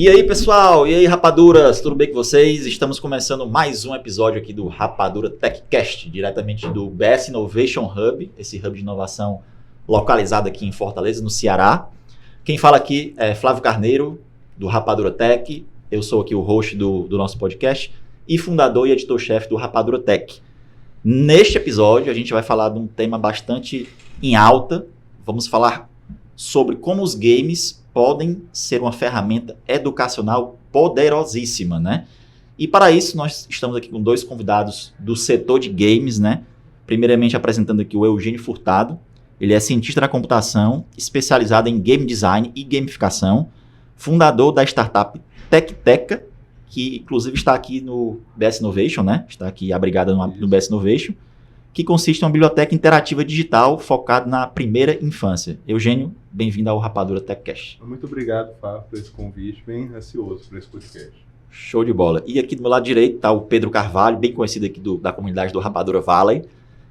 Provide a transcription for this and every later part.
E aí, pessoal? E aí, rapaduras? Tudo bem com vocês? Estamos começando mais um episódio aqui do Rapadura TechCast, diretamente do BS Innovation Hub, esse hub de inovação localizado aqui em Fortaleza, no Ceará. Quem fala aqui é Flávio Carneiro, do Rapadura Tech. Eu sou aqui o host do nosso podcast e fundador e editor-chefe do Rapadura Tech. Neste episódio, a gente vai falar de um tema bastante em alta. Vamos falar sobre como os games podem ser uma ferramenta educacional poderosíssima, né? E para isso, nós estamos aqui com dois convidados do setor de games, né? Primeiramente, apresentando aqui o Eugênio Furtado. Ele é cientista da computação, especializado em game design e gamificação, fundador da startup TechTeca, que inclusive está aqui no BS Innovation, né? Está aqui abrigada no BS Innovation, que consiste em uma biblioteca interativa digital focada na primeira infância. Eugênio, bem-vindo ao Rapadura TechCast. Muito obrigado, Fábio, por esse convite, bem ansioso por esse podcast. Show de bola. E aqui do meu lado direito está o Pedro Carvalho, bem conhecido aqui da comunidade do Rapadura Valley.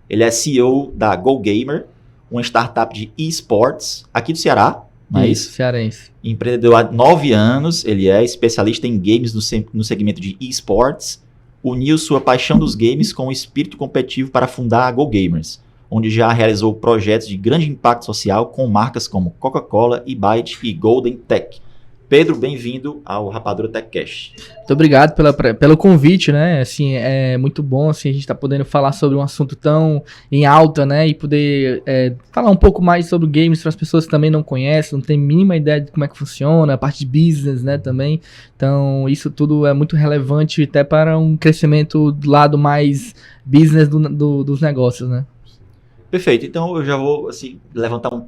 Ele é CEO da GoGamer, uma startup de esports aqui do Ceará. Não é isso? Cearense. Empreendedor há 9 anos, ele é especialista em games no segmento de esports. Uniu sua paixão dos games com o espírito competitivo para fundar a GoGamers, onde já realizou projetos de grande impacto social com marcas como Coca-Cola, eBite e Golden Tech. Pedro, bem-vindo ao Rapadura TechCast. Muito obrigado pelo convite, né? Assim, é muito bom assim, a gente estar podendo falar sobre um assunto tão em alta, né? E poder falar um pouco mais sobre games para as pessoas que também não conhecem, não têm a mínima ideia de como é que funciona, a parte de business, né, também. Então, isso tudo é muito relevante até para um crescimento do lado mais business dos negócios, né? Perfeito. Então, eu já vou assim, levantar um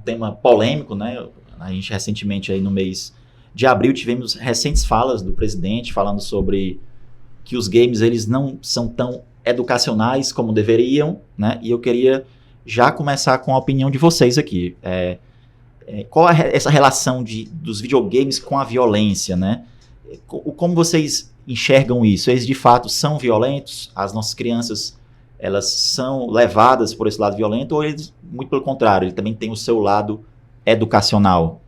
tema polêmico, né? A gente recentemente, aí no mês de abril, tivemos recentes falas do presidente falando sobre que os games eles não são tão educacionais como deveriam, né? E eu queria já começar com a opinião de vocês aqui. Qual é essa relação dos videogames com a violência, né? Como vocês enxergam isso? Eles de fato são violentos? As nossas crianças, elas são levadas por esse lado violento? Ou eles, muito pelo contrário, ele também tem o seu lado educacional?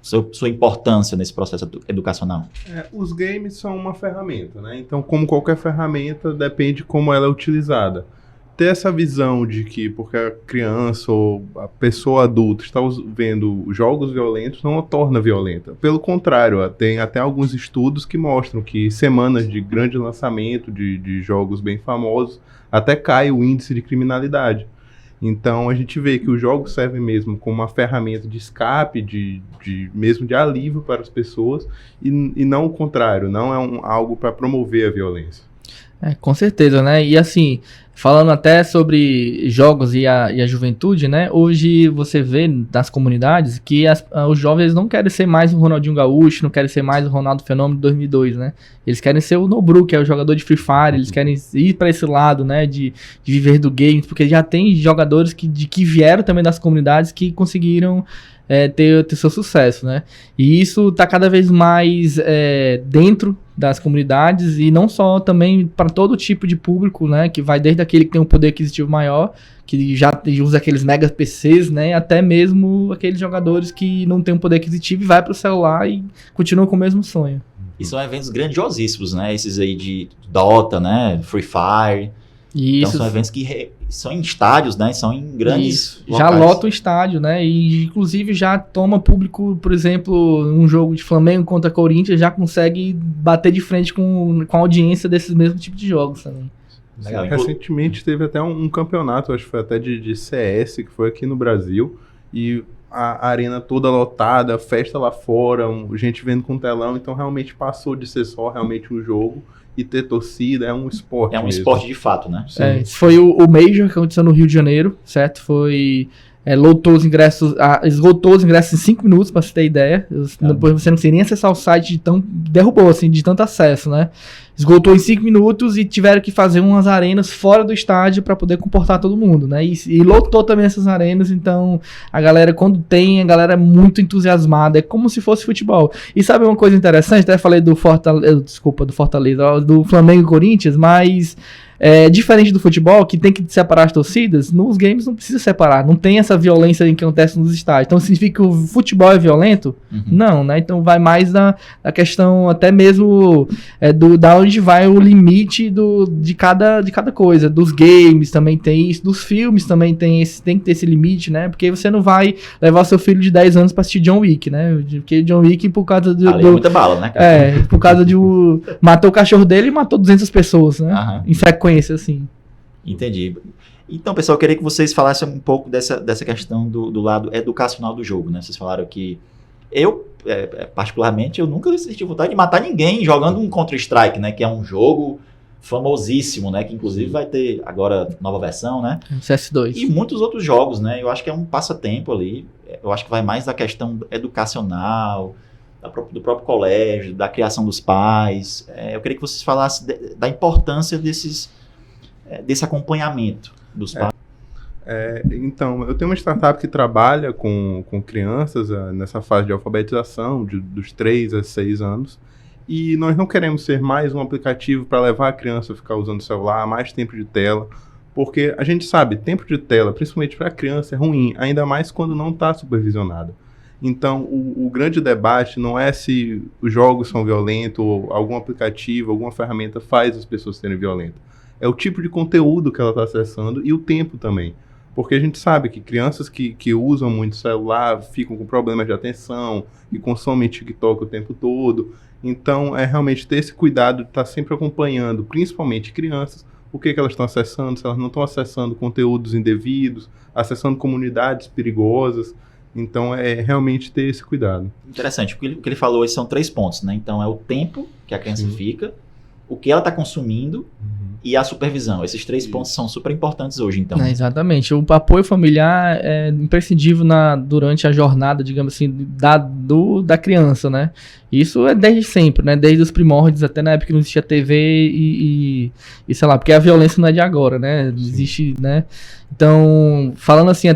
Sua importância nesse processo educacional? Os games são uma ferramenta, né? Então, como qualquer ferramenta, depende como ela é utilizada. Ter essa visão de que porque a criança ou a pessoa adulta está vendo jogos violentos não a torna violenta. Pelo contrário, tem até alguns estudos que mostram que semanas de grande lançamento de jogos bem famosos até cai o índice de criminalidade. Então a gente vê que os jogos servem mesmo como uma ferramenta de escape, mesmo de alívio para as pessoas e não o contrário, não é algo para promover a violência. Com certeza, né? E assim, falando até sobre jogos e a juventude, né? Hoje você vê nas comunidades que os jovens não querem ser mais o Ronaldinho Gaúcho, não querem ser mais o Ronaldo Fenômeno de 2002, né? Eles querem ser o Nobru, que é o jogador de Free Fire, eles querem ir para esse lado, né? De viver do game, porque já tem jogadores que vieram também das comunidades que conseguiram ter seu sucesso, né? E isso tá cada vez mais dentro das comunidades e não só também para todo tipo de público, né? Que vai desde aquele que tem um poder aquisitivo maior, que já usa aqueles mega PCs, né? Até mesmo aqueles jogadores que não tem um poder aquisitivo e vai para o celular e continuam com o mesmo sonho. E são eventos grandiosíssimos, né? Esses aí de Dota, né? Free Fire. Isso. Então são eventos que são em estádios, né? São em grandes locais. Já lota o estádio, né? E inclusive já toma público, por exemplo, um jogo de Flamengo contra Corinthians, já consegue bater de frente com a audiência desses mesmos tipos de jogos também. Legal. Recentemente teve até um campeonato, acho que foi até de CS, que foi aqui no Brasil, e a arena toda lotada, festa lá fora, gente vendo com telão, então realmente passou de ser só realmente um jogo e ter torcida, é um esporte mesmo. Esporte de fato, né? Foi o Major que aconteceu no Rio de Janeiro, certo? Lotou os ingressos, esgotou os ingressos em 5 minutos, pra você ter ideia. Depois você não conseguia nem acessar o site, derrubou, assim, de tanto acesso, né? Esgotou em 5 minutos e tiveram que fazer umas arenas fora do estádio para poder comportar todo mundo, né? E lotou também essas arenas, então a galera, quando tem, a galera é muito entusiasmada, é como se fosse futebol. E sabe uma coisa interessante? Até falei do Fortaleza, do Flamengo e Corinthians, mas Diferente do futebol, que tem que separar as torcidas, nos games não precisa separar, não tem essa violência que acontece nos estádios. Então significa que o futebol é violento? Não, né? Então vai mais da questão até mesmo da onde vai o limite de cada coisa. Dos games também tem isso, dos filmes também tem que ter esse limite, né? Porque você não vai levar seu filho de 10 anos pra assistir John Wick, né? Porque John Wick, por causa é muita bala, né, cara? por causa de matou o cachorro dele e matou 200 pessoas, né? Em sequência, assim. Entendi. Então, pessoal, eu queria que vocês falassem um pouco dessa questão do lado educacional do jogo, né? Vocês falaram que particularmente, eu nunca senti vontade de matar ninguém jogando um Counter-Strike, né? Que é um jogo famosíssimo, né? Que inclusive vai ter agora nova versão, né? CS2. E muitos outros jogos, né? Eu acho que é um passatempo ali. Eu acho que vai mais da questão educacional, do próprio colégio, da criação dos pais. Eu queria que vocês falassem da importância desse acompanhamento dos pais. Então, eu tenho uma startup que trabalha com crianças nessa fase de alfabetização, dos 3 a 6 anos, e nós não queremos ser mais um aplicativo para levar a criança a ficar usando o celular, mais tempo de tela, porque a gente sabe, tempo de tela, principalmente para a criança, é ruim, ainda mais quando não está supervisionado. Então, o grande debate não é se os jogos são violentos, ou algum aplicativo, alguma ferramenta faz as pessoas serem violentas. É o tipo de conteúdo que ela está acessando e o tempo também. Porque a gente sabe que crianças que usam muito celular ficam com problemas de atenção, que consomem TikTok o tempo todo. Então, é realmente ter esse cuidado de estar sempre acompanhando, principalmente crianças, o que elas estão acessando, se elas não estão acessando conteúdos indevidos, acessando comunidades perigosas. Então, é realmente ter esse cuidado. Interessante, porque o que ele falou são 3 pontos, né? Então, é o tempo que a criança fica, o que ela está consumindo e a supervisão. Esses 3 pontos são super importantes hoje, então. Exatamente. O apoio familiar é imprescindível durante a jornada, digamos assim, da criança, né? Isso é desde sempre, né? Desde os primórdios, até na época que não existia TV e sei lá, porque a violência não é de agora, né? Existe, né? Então, falando assim,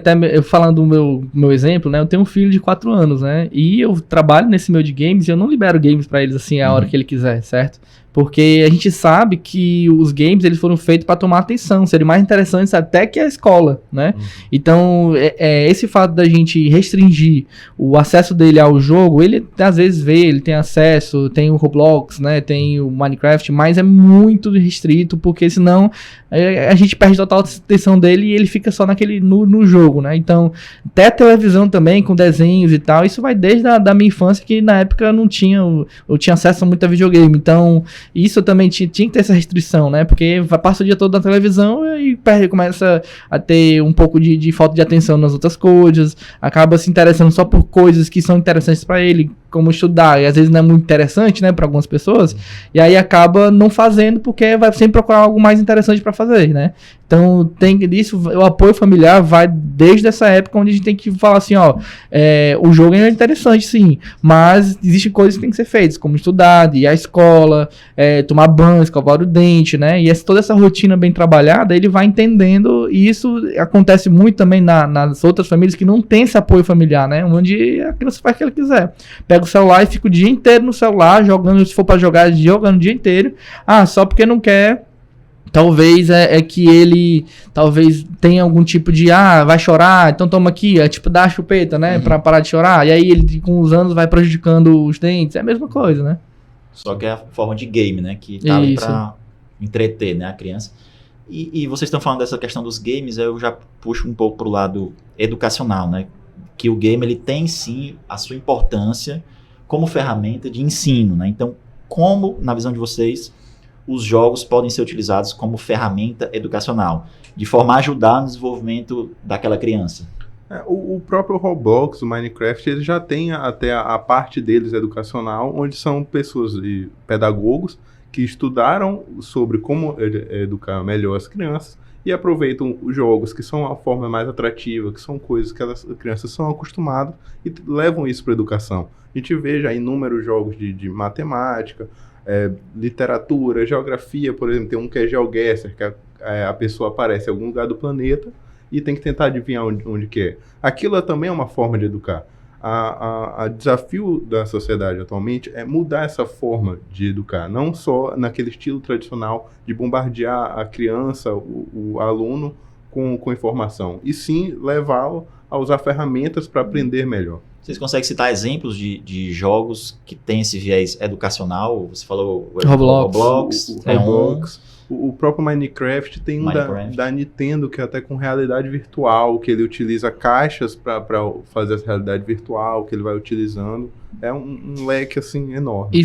falando do meu exemplo, né? Eu tenho um filho de 4 anos, né? E eu trabalho nesse meio de games e eu não libero games pra eles assim a hora que ele quiser, certo? Porque a gente sabe que os games eles foram feitos para tomar atenção, serem mais interessantes até que a escola, né? Então, esse fato da gente restringir o acesso dele ao jogo, ele às vezes ele tem acesso, tem o Roblox, né? Tem o Minecraft, mas é muito restrito, porque senão a gente perde total atenção dele e ele fica só no jogo, né? Então, até a televisão também, com desenhos e tal, isso vai desde a minha infância, que na época eu tinha acesso a muito a videogame, então isso também tinha que ter essa restrição, né? Porque passa o dia todo na televisão e começa a ter um pouco de falta de atenção nas outras coisas, acaba se interessando só por coisas que são interessantes para ele, como estudar, e às vezes não é muito interessante, né, para algumas pessoas, e aí acaba não fazendo porque vai sempre procurar algo mais interessante para fazer, né? Então, o apoio familiar vai desde essa época onde a gente tem que falar assim, o jogo é interessante, sim, mas existem coisas que tem que ser feitas, como estudar, ir à escola, tomar banho, escovar o dente, né? E toda essa rotina bem trabalhada, ele vai entendendo, e isso acontece muito também nas outras famílias que não tem esse apoio familiar, né? Onde a criança faz o que ela quiser. Pega o celular e fica o dia inteiro no celular, jogando, se for pra jogar, jogando o dia inteiro. Só porque não quer. Talvez que ele talvez tenha algum tipo de vai chorar, então toma aqui, tipo dá a chupeta, né, pra parar de chorar, e aí ele com os anos vai prejudicando os dentes, é a mesma coisa, né? Só que é a forma de game, né, que tá ali pra entreter, né, a criança. E vocês estão falando dessa questão dos games, eu já puxo um pouco pro lado educacional, né, que o game ele tem sim a sua importância como ferramenta de ensino, né, então como, na visão de vocês, os jogos podem ser utilizados como ferramenta educacional, de forma a ajudar no desenvolvimento daquela criança? O próprio Roblox, o Minecraft, ele já tem até a parte deles educacional, onde são pessoas e pedagogos que estudaram sobre como educar melhor as crianças e aproveitam os jogos, que são a forma mais atrativa, que são coisas que as crianças são acostumadas e levam isso para a educação. A gente vê já inúmeros jogos de matemática, literatura, geografia, por exemplo, tem um que é GeoGuessr, que a pessoa aparece em algum lugar do planeta e tem que tentar adivinhar onde que é. Aquilo também é uma forma de educar. A desafio da sociedade atualmente é mudar essa forma de educar, não só naquele estilo tradicional de bombardear a criança, o aluno com informação, e sim levá-lo a usar ferramentas para aprender melhor. Vocês conseguem citar exemplos de jogos que têm esse viés educacional? Você falou Roblox. O próprio Minecraft tem um da Nintendo, que é até com realidade virtual, que ele utiliza caixas para fazer essa realidade virtual, que ele vai utilizando. É um leque, assim, enorme. E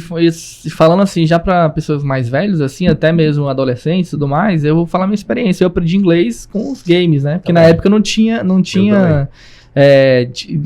falando assim, já para pessoas mais velhas, assim, até mesmo adolescentes e tudo mais, eu vou falar minha experiência. Eu aprendi inglês com os games, né? Porque na época não tinha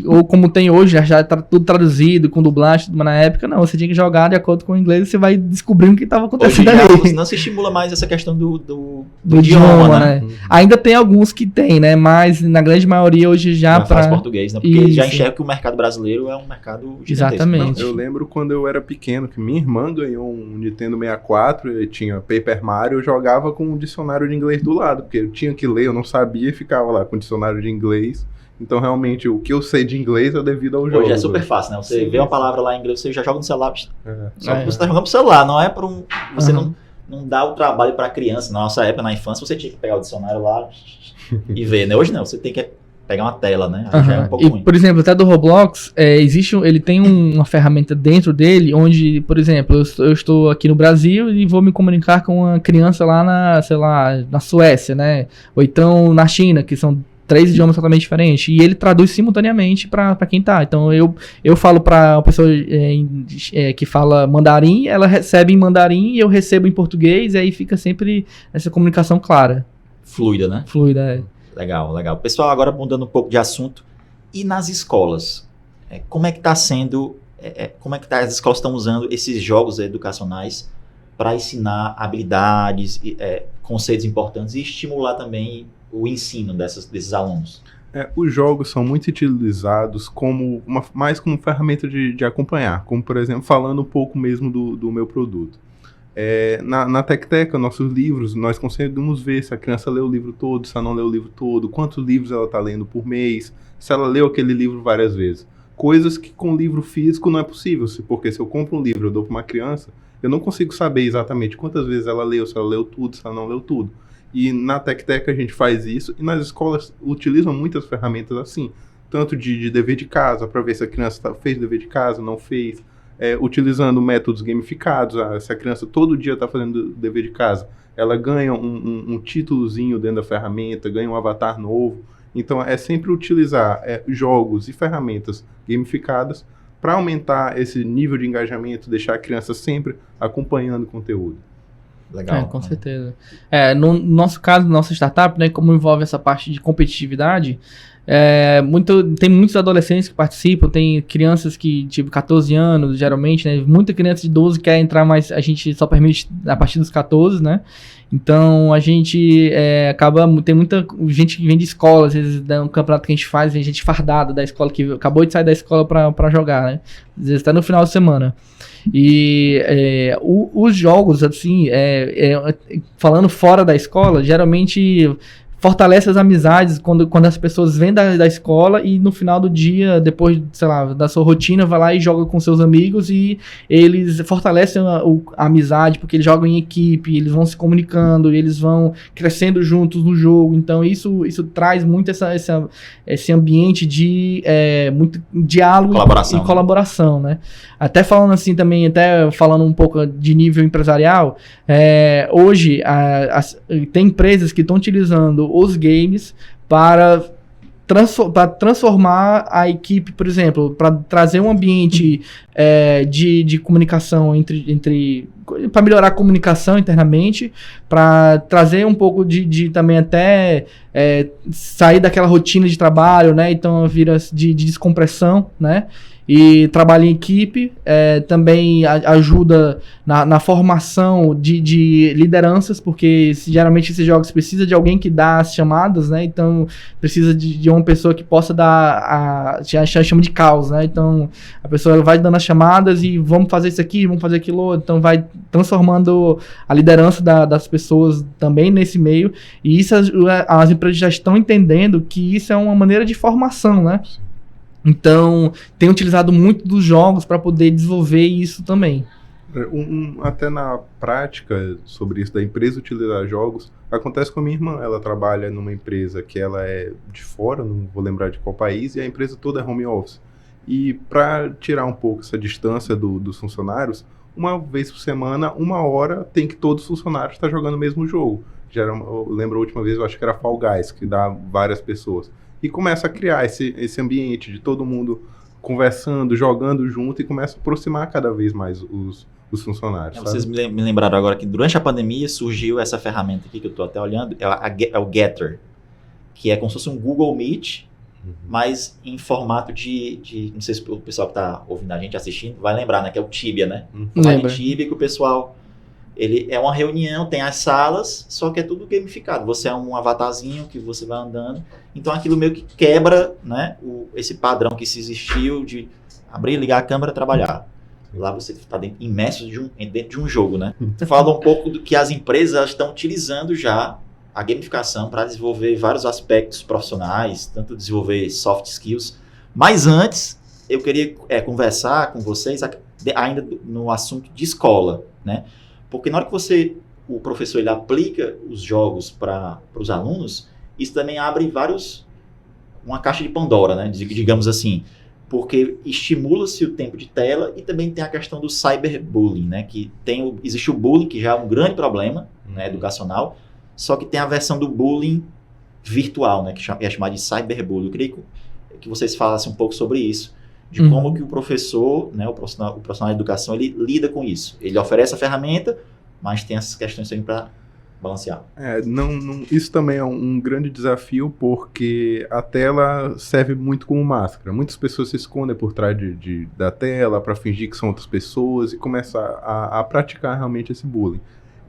ou como tem hoje, já tá tudo traduzido, com dublagem, mas na época não, você tinha que jogar de acordo com o inglês e você vai descobrindo o que estava acontecendo ali. Não se estimula mais essa questão do idioma, né? Ainda tem alguns que tem, né? Mas na grande maioria hoje já faz português, né? Porque já enxerga que o mercado brasileiro é um mercado gigantesco. Exatamente. Eu lembro quando eu era pequeno, que minha irmã ganhou um Nintendo 64 e tinha Paper Mario, eu jogava com um dicionário de inglês do lado, porque eu tinha que ler, eu não sabia e ficava lá com o dicionário de inglês. Então, realmente, o que eu sei de inglês é devido ao jogo. Hoje é super fácil, né? Você vê uma palavra lá em inglês, você já joga no celular. Só que você tá jogando pro celular, não é para um... Você não dá o trabalho para a criança. Na nossa época, na infância, você tinha que pegar o dicionário lá e ver, né? Hoje não, você tem que pegar uma tela, né? Já é um pouco ruim. Por exemplo, até do Roblox, ele tem uma ferramenta dentro dele, onde, por exemplo, eu estou aqui no Brasil e vou me comunicar com uma criança lá na Suécia, né? Ou então na China, que são 3 idiomas totalmente diferentes, e ele traduz simultaneamente para quem tá. Então eu falo para uma pessoa que fala mandarim, ela recebe em mandarim e eu recebo em português, e aí fica sempre essa comunicação clara. Fluida, né? Fluida, Legal. Pessoal, agora mudando um pouco de assunto, e nas escolas? Como é que está sendo, as escolas estão usando esses jogos educacionais para ensinar habilidades, conceitos importantes e estimular também o ensino desses alunos? Os jogos são muito utilizados mais como ferramenta de acompanhar, como, por exemplo, falando um pouco mesmo do meu produto. Na Tecteca, nossos livros, nós conseguimos ver se a criança leu o livro todo, se ela não leu o livro todo, quantos livros ela está lendo por mês, se ela leu aquele livro várias vezes. Coisas que com livro físico não é possível, porque se eu compro um livro e eu dou para uma criança, eu não consigo saber exatamente quantas vezes ela leu, se ela leu tudo, se ela não leu tudo. E na Tecteca a gente faz isso, e nas escolas utilizam muitas ferramentas assim, tanto de dever de casa, para ver se a criança fez dever de casa, não fez, utilizando métodos gamificados. Se a criança todo dia está fazendo dever de casa, ela ganha um títulozinho dentro da ferramenta, ganha um avatar novo. Então é sempre utilizar jogos e ferramentas gamificadas para aumentar esse nível de engajamento, deixar a criança sempre acompanhando o conteúdo. Legal. Com certeza. No nosso caso, nossa startup, né, como envolve essa parte de competitividade, tem muitos adolescentes que participam, tem crianças que, tipo, 14 anos, geralmente, né, muita criança de 12 quer entrar, mas a gente só permite a partir dos 14, né, então a gente tem muita gente que vem de escola, às vezes dá um campeonato que a gente faz, vem gente fardada da escola, que acabou de sair da escola pra jogar, né, às vezes até no final de semana. E os jogos, assim, falando fora da escola, geralmente fortalece as amizades quando as pessoas vêm da escola e no final do dia, depois, sei lá, da sua rotina, vai lá e joga com seus amigos e eles fortalecem a amizade, porque eles jogam em equipe, eles vão se comunicando, eles vão crescendo juntos no jogo. Então isso traz muito esse ambiente de muito diálogo e colaboração, né? Até falando assim também, falando um pouco de nível empresarial, hoje tem empresas que estão utilizando os games para transformar a equipe, por exemplo, para trazer um ambiente de comunicação para melhorar a comunicação internamente, para trazer um pouco de também até sair daquela rotina de trabalho, né? Então vira de descompressão, né? E trabalho em equipe, também ajuda na formação de lideranças, porque geralmente esses jogos precisa de alguém que dá as chamadas, né? Então precisa de uma pessoa que possa dar chama de caos, né? Então a pessoa vai dando as chamadas e vamos fazer isso aqui, vamos fazer aquilo outro, então vai transformando a liderança das pessoas também nesse meio, e isso as empresas já estão entendendo que isso é uma maneira de formação, né? Então, tem utilizado muito dos jogos para poder desenvolver isso também. Até na prática, sobre isso da empresa utilizar jogos, acontece com a minha irmã. Ela trabalha numa empresa que ela é de fora, não vou lembrar de qual país, e a empresa toda é home office. E para tirar um pouco essa distância dos funcionários, uma vez por semana, 1 hora, tem que todos os funcionários estar jogando o mesmo jogo. Eu lembro a última vez, eu acho que era Fall Guys, que dá várias pessoas. E começa a criar esse ambiente de todo mundo conversando, jogando junto, e começa a aproximar cada vez mais os funcionários. Vocês me lembraram agora que durante a pandemia surgiu essa ferramenta aqui que eu estou até olhando, é o Getter, que é como se fosse um Google Meet, mas em formato de não sei se o pessoal que está ouvindo a gente, assistindo, vai lembrar, né? Que é o Tibia, né? O Tibia que o pessoal, ele é uma reunião, tem as salas, só que é tudo gamificado. Você é um avatarzinho que você vai andando, então aquilo meio que quebra, né? Esse padrão que se existiu de abrir, ligar a câmera e trabalhar. Lá você está imerso dentro de um jogo, né? Fala um pouco do que as empresas estão utilizando já a gamificação para desenvolver vários aspectos profissionais, tanto desenvolver soft skills. Mas antes, eu queria conversar com vocês ainda no assunto de escola, né? Porque na hora que o professor ele aplica os jogos para os alunos, isso também abre uma caixa de Pandora, né? Digamos assim. Porque estimula-se o tempo de tela e também tem a questão do cyberbullying, né? Que existe o bullying, que já é um grande problema, né, educacional, só que tem a versão do bullying virtual, né, que é chamado de cyberbullying. Eu queria que vocês falassem um pouco sobre isso, de como que o professor, né, o profissional de educação, ele lida com isso. Ele oferece a ferramenta, mas tem essas questões também para balancear. Isso também é um grande desafio, porque a tela serve muito como máscara. Muitas pessoas se escondem por trás da tela para fingir que são outras pessoas e começam a praticar realmente esse bullying.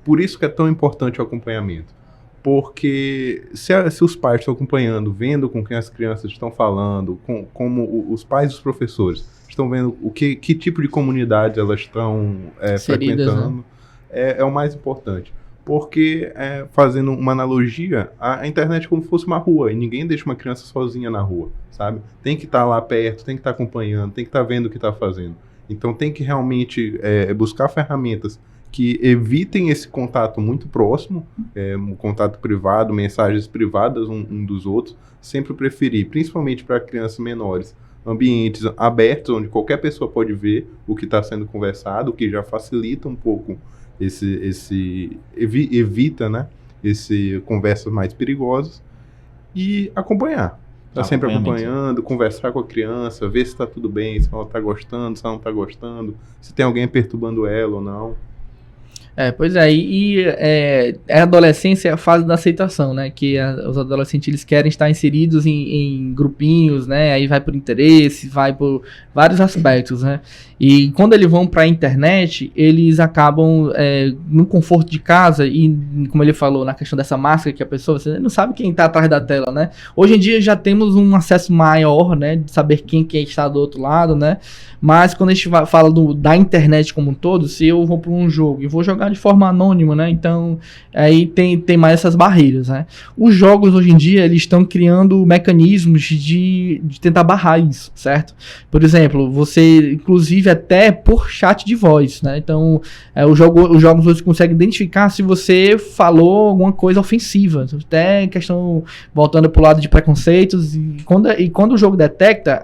Por isso que é tão importante o acompanhamento. Porque se os pais estão acompanhando, vendo com quem as crianças estão falando, como os pais e os professores estão vendo que tipo de comunidade elas estão frequentando, né? É o mais importante. Porque, fazendo uma analogia, a internet é como se fosse uma rua, e ninguém deixa uma criança sozinha na rua, sabe? Tem que estar lá perto, tem que estar acompanhando, tem que estar vendo o que está fazendo. Então tem que realmente buscar ferramentas que evitem esse contato muito próximo, um contato privado, mensagens privadas um dos outros, sempre preferir, principalmente para crianças menores, ambientes abertos, onde qualquer pessoa pode ver o que está sendo conversado, o que já facilita um pouco evita, né, conversas mais perigosas, e acompanhar. Tá sempre acompanhando, conversar com a criança, ver se está tudo bem, se ela está gostando, se ela não está gostando, se tem alguém perturbando ela ou não. Pois é, a adolescência é a fase da aceitação, né, que os adolescentes eles querem estar inseridos em grupinhos, né, aí vai por interesse, vai por vários aspectos, né, e quando eles vão para a internet, eles acabam no conforto de casa e, como ele falou, na questão dessa máscara que a pessoa, você não sabe quem está atrás da tela, né, hoje em dia já temos um acesso maior, né, de saber quem está do outro lado, né, mas quando a gente fala da internet como um todo, se eu vou para um jogo e vou jogar de forma anônima, né? Então, aí tem mais essas barreiras, né? Os jogos, hoje em dia, eles estão criando mecanismos de tentar barrar isso, certo? Por exemplo, você, inclusive, até por chat de voz, né? Então, os jogos hoje conseguem identificar se você falou alguma coisa ofensiva. Até questão, voltando pro lado de preconceitos, e quando o jogo detecta,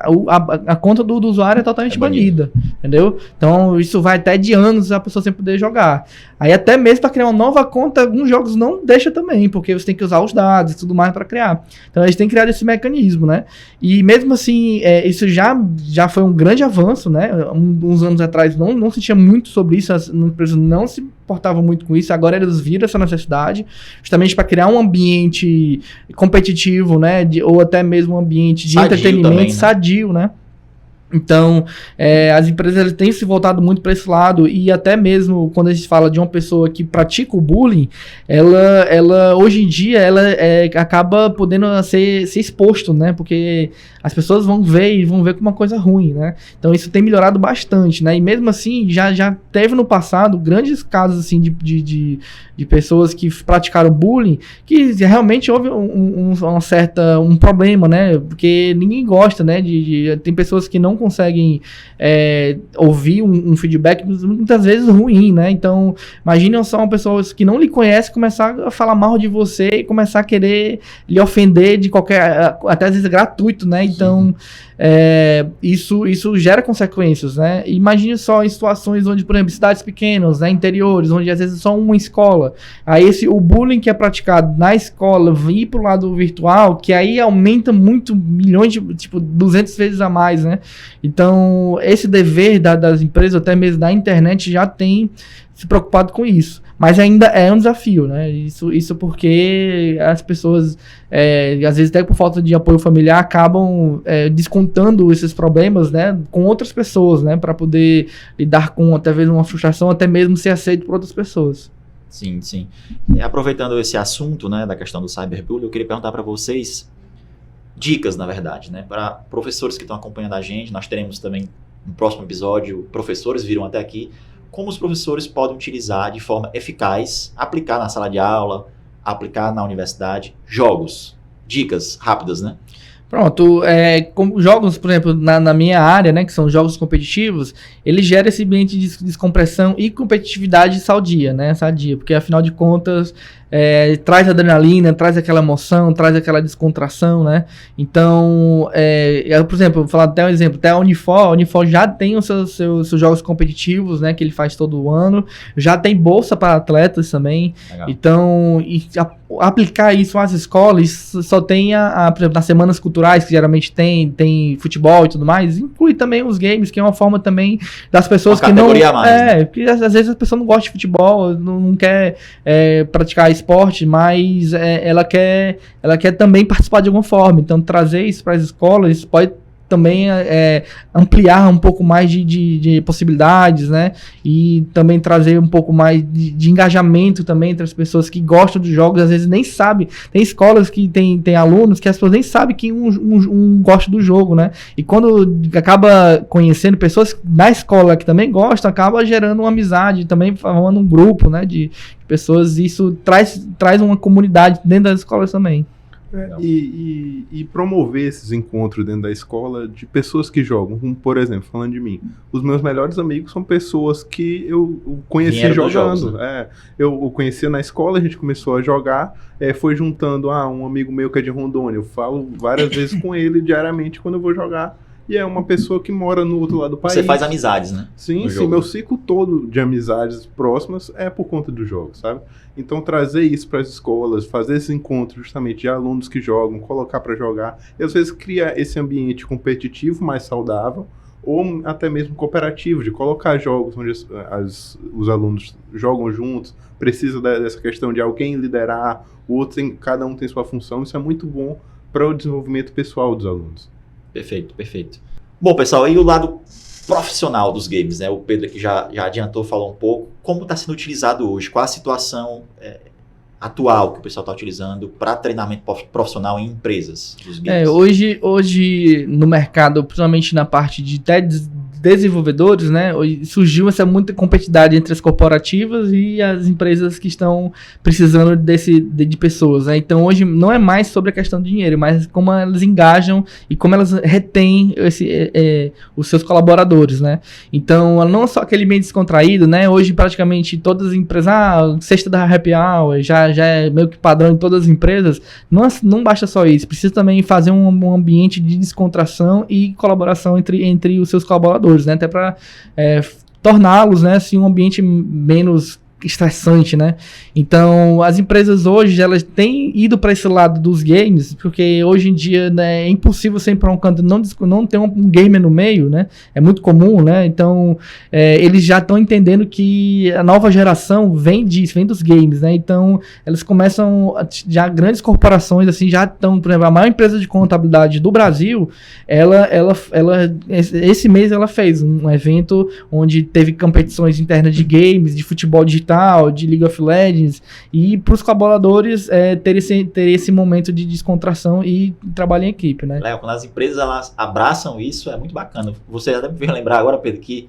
a conta do usuário é totalmente banida, entendeu? Então, isso vai até de anos a pessoa sem poder jogar. Aí até mesmo para criar uma nova conta, alguns jogos não deixa também, porque você tem que usar os dados e tudo mais para criar. Então eles têm criado esse mecanismo, né? E mesmo assim, isso já foi um grande avanço, né? Uns anos atrás não se tinha muito sobre isso, as empresas não se importavam muito com isso, agora eles viram essa necessidade, justamente para criar um ambiente competitivo, né? Ou até mesmo um ambiente de entretenimento também, né? Sadio, né? Então, as empresas elas têm se voltado muito para esse lado, e até mesmo quando a gente fala de uma pessoa que pratica o bullying, ela hoje em dia ela acaba podendo ser exposto, né? Porque as pessoas vão ver como uma coisa ruim, né? Então isso tem melhorado bastante, né? E mesmo assim, já teve no passado grandes casos assim de pessoas que praticaram bullying, que realmente houve um problema, né? Porque ninguém gosta, né? Tem pessoas que não conseguem ouvir um feedback muitas vezes ruim, né? Então, imagine só uma pessoa que não lhe conhece começar a falar mal de você e começar a querer lhe ofender de qualquer, até às vezes gratuito, né? Então, isso gera consequências, né? Imagine só em situações onde, por exemplo, cidades pequenas, né, interiores, onde às vezes só uma escola, aí o bullying que é praticado na escola vir pro lado virtual, que aí aumenta muito, milhões de, 200 vezes a mais, né? Então, esse dever das empresas, até mesmo da internet, já tem se preocupado com isso. Mas ainda é um desafio, né? Isso porque as pessoas, às vezes até por falta de apoio familiar, acabam descontando esses problemas, né, com outras pessoas, né? Para poder lidar com até mesmo uma frustração, até mesmo ser aceito por outras pessoas. Sim, sim. E aproveitando esse assunto, né, da questão do cyberbullying, eu queria perguntar para vocês dicas, na verdade, né, para professores que estão acompanhando a gente. Nós teremos também no próximo episódio professores viram até aqui, como os professores podem utilizar de forma eficaz, aplicar na sala de aula, aplicar na universidade, jogos, dicas rápidas, né? Pronto, como jogos, por exemplo, na minha área, né, que são jogos competitivos, ele gera esse ambiente de descompressão e competitividade sadia, né, porque afinal de contas traz adrenalina, traz aquela emoção, traz aquela descontração, né? Então, por exemplo, vou falar até um exemplo, até a Unifor já tem os seus jogos competitivos, né, que ele faz todo ano, já tem bolsa para atletas também. Legal. Então, aplicar isso às escolas, só tem por exemplo, nas semanas culturais, que geralmente tem futebol e tudo mais, inclui também os games, que é uma forma também das pessoas que não... né? Porque às vezes a pessoa não gosta de futebol, não quer praticar esporte, mas ela quer também participar de alguma forma. Então, trazer isso para as escolas pode também ampliar um pouco mais de possibilidades, né? E também trazer um pouco mais de engajamento também entre as pessoas que gostam de jogos, às vezes nem sabem. Tem escolas que tem alunos que as pessoas nem sabem que um gosta do jogo, né? E quando acaba conhecendo pessoas na escola que também gostam, acaba gerando uma amizade, também formando um grupo, né, de pessoas. Isso traz uma comunidade dentro das escolas também. E promover esses encontros dentro da escola de pessoas que jogam, como por exemplo, falando de mim, os meus melhores amigos são pessoas que eu conheci jogando. Jogos, né? Eu conheci na escola, a gente começou a jogar, foi juntando um amigo meu que é de Rondônia, eu falo várias vezes com ele diariamente quando eu vou jogar. E é uma pessoa que mora no outro lado do país. Você faz amizades, né? Sim, meu ciclo todo de amizades próximas é por conta do jogo, sabe? Então trazer isso para as escolas, fazer esse encontro justamente de alunos que jogam, colocar para jogar, e às vezes criar esse ambiente competitivo mais saudável, ou até mesmo cooperativo, de colocar jogos onde os alunos jogam juntos, precisa dessa questão de alguém liderar, cada um tem sua função. Isso é muito bom para o desenvolvimento pessoal dos alunos. Perfeito, perfeito. Bom, pessoal, aí o lado profissional dos games, né? O Pedro aqui já adiantou, falou um pouco. Como está sendo utilizado hoje? Qual a situação atual que o pessoal está utilizando para treinamento profissional em empresas dos games? Hoje no mercado, principalmente na parte de desenvolvedores, né, surgiu essa muita competitividade entre as corporativas e as empresas que estão precisando de pessoas, né? Então hoje não é mais sobre a questão de dinheiro, mas como elas engajam e como elas retêm os seus colaboradores, né? Então não é só aquele meio descontraído, né? Hoje praticamente todas as empresas, sexta da happy hour, já é meio que padrão em todas as empresas. Não basta só isso, precisa também fazer um ambiente de descontração e colaboração entre os seus colaboradores, né? Até para torná-los, né, assim, um ambiente menos estressante, né? Então, as empresas hoje, elas têm ido para esse lado dos games, porque hoje em dia, né, é impossível você ir para um canto e não ter um gamer no meio, né? É muito comum, né? Então, eles já estão entendendo que a nova geração vem disso, vem dos games, né? Então, elas começam, já grandes corporações, assim, já estão, por exemplo, a maior empresa de contabilidade do Brasil, esse mês ela fez um evento onde teve competições internas de games, de futebol digital, de League of Legends, e para os colaboradores ter esse momento de descontração e trabalho em equipe, né? Léo, quando as empresas elas abraçam isso, é muito bacana. Você até me veio lembrar agora, Pedro, que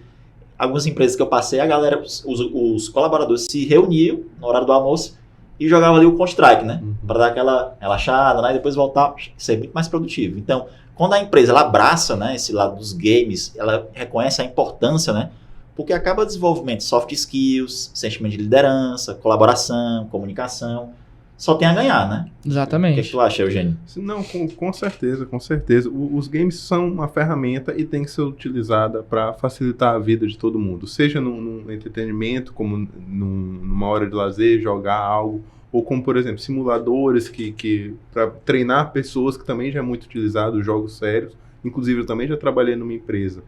algumas empresas que eu passei, a galera, os colaboradores se reuniam no horário do almoço e jogavam ali o Counter-Strike, né? Para dar aquela relaxada, né? E depois voltar, ser muito mais produtivo. Então, quando a empresa ela abraça, né, esse lado dos games, ela reconhece a importância, né? Porque acaba o desenvolvimento de soft skills, sentimento de liderança, colaboração, comunicação. Só tem a ganhar, né? Exatamente. O que tu acha, Eugênio? Não, com certeza, com certeza. Os games são uma ferramenta e tem que ser utilizada para facilitar a vida de todo mundo. Seja num entretenimento, como numa hora de lazer, jogar algo, ou como, por exemplo, simuladores que para treinar pessoas, que também já é muito utilizado, jogos sérios. Inclusive, eu também já trabalhei numa empresa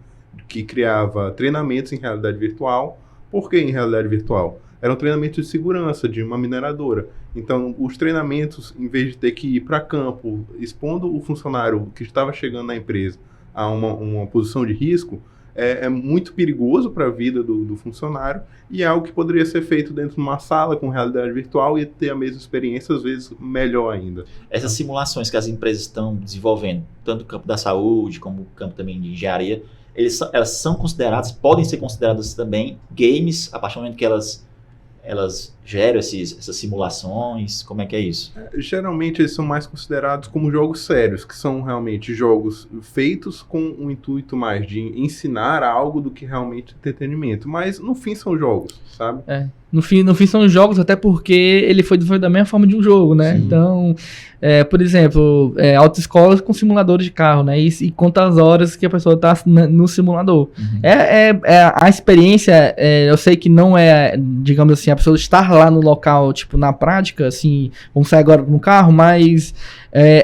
que criava treinamentos em realidade virtual. Por que em realidade virtual? Eram treinamentos de segurança de uma mineradora. Então, os treinamentos, em vez de ter que ir para campo, expondo o funcionário que estava chegando na empresa a uma posição de risco, é muito perigoso para a vida do funcionário e é algo que poderia ser feito dentro de uma sala com realidade virtual e ter a mesma experiência, às vezes melhor ainda. Essas simulações que as empresas estão desenvolvendo, tanto no campo da saúde como no campo também de engenharia, elas são consideradas, podem ser consideradas também games, a partir do momento que elas geram essas simulações? Como é que é isso? Geralmente eles são mais considerados como jogos sérios, que são realmente jogos feitos com o intuito mais de ensinar algo do que realmente entretenimento. Mas no fim são jogos, sabe? No fim são jogos, até porque ele foi desenvolvido da mesma forma de um jogo, né? Sim. Então, por exemplo, autoescolas com simuladores de carro, né? E quantas horas que a pessoa está no simulador. Uhum. A experiência, eu sei que não é, digamos assim, a pessoa estar lá no local, tipo, na prática, assim, vamos sair agora no carro, mas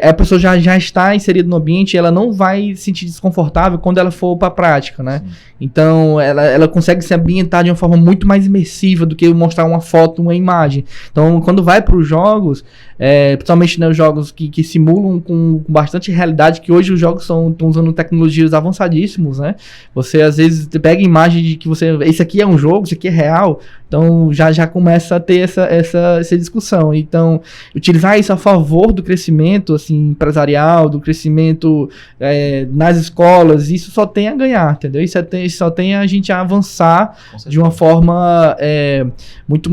a pessoa já está inserida no ambiente e ela não vai se sentir desconfortável quando ela for para a prática, né? Sim. Então, ela consegue se ambientar de uma forma muito mais imersiva do que mostrar uma foto, uma imagem. Então, quando vai para os jogos, principalmente, né, os jogos que simulam com bastante realidade, que hoje os jogos estão usando tecnologias avançadíssimos, né? Você, às vezes, pega a imagem de que esse aqui é um jogo, isso aqui é real, então já começa a ter essa discussão. Então, utilizar isso a favor do crescimento assim, empresarial, do crescimento nas escolas, isso só tem a ganhar, entendeu? Isso só tem a gente a avançar de uma forma muito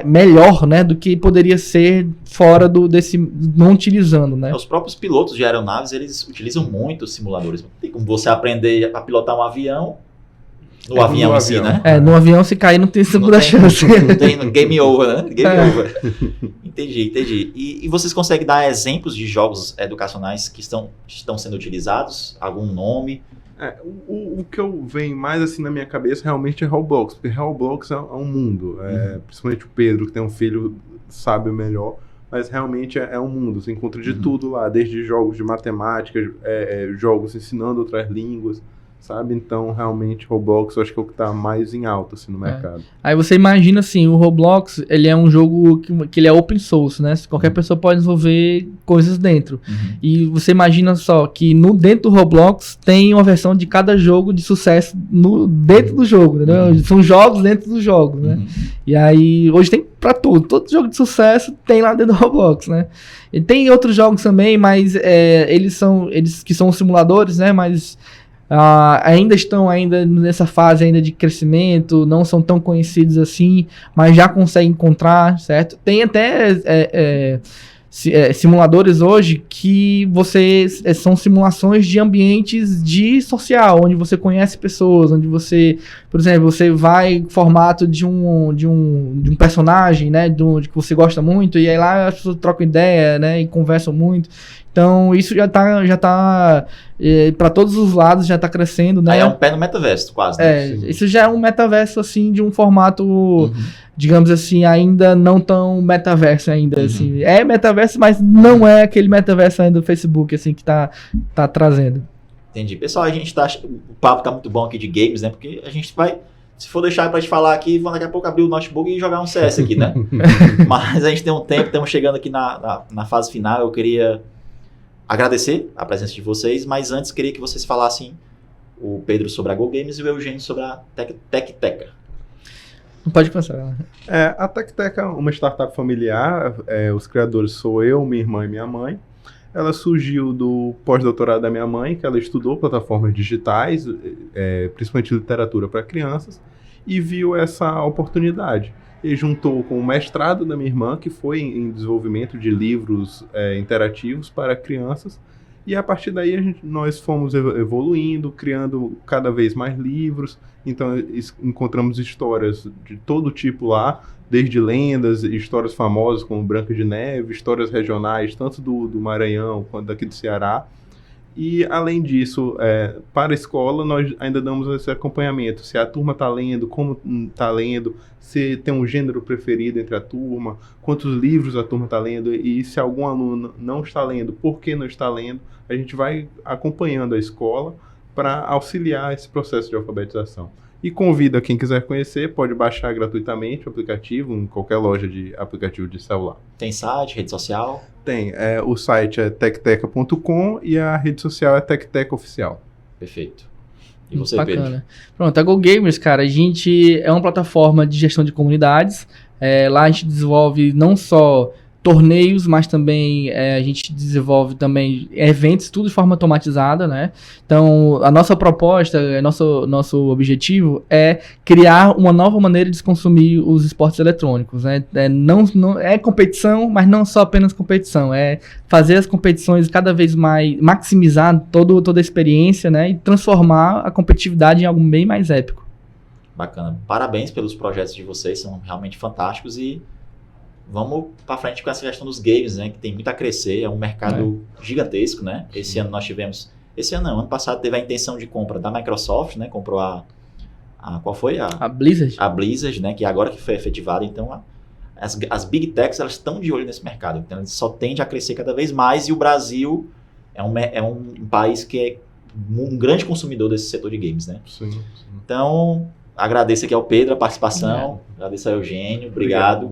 melhor, né, do que poderia ser fora desse não utilizando, né? Os próprios pilotos de aeronaves, eles utilizam muito os simuladores. Tem como você aprender a pilotar um avião no avião em si, né? No avião, se cair, não tem segunda chance. Não tem game over, né? Game over. Entendi. E vocês conseguem dar exemplos de jogos educacionais que estão sendo utilizados? Algum nome? O que eu venho mais assim na minha cabeça realmente é Roblox, porque Roblox é um mundo. Principalmente o Pedro, que tem um filho, sabe melhor, mas realmente é um mundo. Você encontra de tudo lá, desde jogos de matemática, jogos ensinando outras línguas, sabe? Então, realmente, Roblox eu acho que é o que está mais em alta assim, no mercado. Aí você imagina assim, o Roblox, ele é um jogo que ele é open source, né? Qualquer pessoa pode desenvolver coisas dentro. E você imagina só que dentro do Roblox tem uma versão de cada jogo de sucesso dentro do jogo, entendeu? São jogos dentro dos jogos, né? E aí, hoje tem pra tudo. Todo jogo de sucesso tem lá dentro do Roblox, né? E tem outros jogos também, mas eles que são simuladores, né? Mas ainda estão nessa fase ainda de crescimento, não são tão conhecidos assim, mas já conseguem encontrar, certo? Tem até simuladores hoje que são simulações de ambientes de social, onde você conhece pessoas, onde você, por exemplo, você vai em formato de um personagem, né, de que você gosta muito, e aí lá as pessoas trocam ideia, né, e conversam muito. Então, isso já tá para todos os lados, já tá crescendo, né? Aí é um pé no metaverso, quase, né? Isso já é um metaverso, assim, de um formato, digamos assim, ainda não tão metaverso ainda, assim. É metaverso, mas não é aquele metaverso ainda do Facebook, assim, que tá trazendo. Entendi. Pessoal, o papo tá muito bom aqui de games, né? Porque a gente vai, se for deixar pra gente falar aqui, vamos daqui a pouco abrir o notebook e jogar um CS aqui, né? Mas a gente tem um tempo, estamos chegando aqui na fase final. Eu queria agradecer a presença de vocês, mas antes queria que vocês falassem, o Pedro sobre a Go Games e o Eugênio sobre a TecTeca. Não pode começar. A TecTeca é uma startup familiar, os criadores sou eu, minha irmã e minha mãe. Ela surgiu do pós-doutorado da minha mãe, que ela estudou plataformas digitais, principalmente literatura para crianças, e viu essa oportunidade. E juntou com o mestrado da minha irmã, que foi em desenvolvimento de livros interativos para crianças, e a partir daí nós fomos evoluindo, criando cada vez mais livros. Então encontramos histórias de todo tipo lá, desde lendas, histórias famosas como Branca de Neve, histórias regionais, tanto do Maranhão quanto daqui do Ceará. E, além disso, para a escola, nós ainda damos esse acompanhamento. Se a turma está lendo, como está lendo, se tem um gênero preferido entre a turma, quantos livros a turma está lendo, e se algum aluno não está lendo, por que não está lendo, a gente vai acompanhando a escola para auxiliar esse processo de alfabetização. E convido a quem quiser conhecer, pode baixar gratuitamente o aplicativo em qualquer loja de aplicativo de celular. Tem site, rede social? Tem. O site é tecteca.com e a rede social é TecTeca Oficial. Perfeito. E você, Bacana. Pedro? Pronto, a Go Gamers, cara, a gente é uma plataforma de gestão de comunidades. Lá a gente desenvolve não só torneios, mas também a gente desenvolve também eventos, tudo de forma automatizada, né? Então, a nossa proposta, nosso objetivo é criar uma nova maneira de se consumir os esportes eletrônicos, né? Não é competição, mas não só apenas competição, é fazer as competições cada vez mais, maximizar toda a experiência, né? E transformar a competitividade em algo bem mais épico. Bacana. Parabéns pelos projetos de vocês, são realmente fantásticos e vamos para frente com essa questão dos games, né? Que tem muito a crescer, é um mercado gigantesco, né? Esse ano nós tivemos... Esse ano não, ano passado teve a intenção de compra da Microsoft, né? Comprou qual foi? A Blizzard. A Blizzard, né? Que agora que foi efetivada, então as Big Techs, elas estão de olho nesse mercado. Então, ele só tende a crescer cada vez mais e o Brasil é um país que é um grande consumidor desse setor de games, né? Sim. Então, agradeço aqui ao Pedro a participação, agradeço ao Eugênio, obrigado.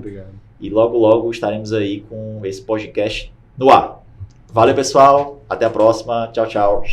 E logo, logo estaremos aí com esse podcast no ar. Valeu, pessoal. Até a próxima. Tchau, tchau.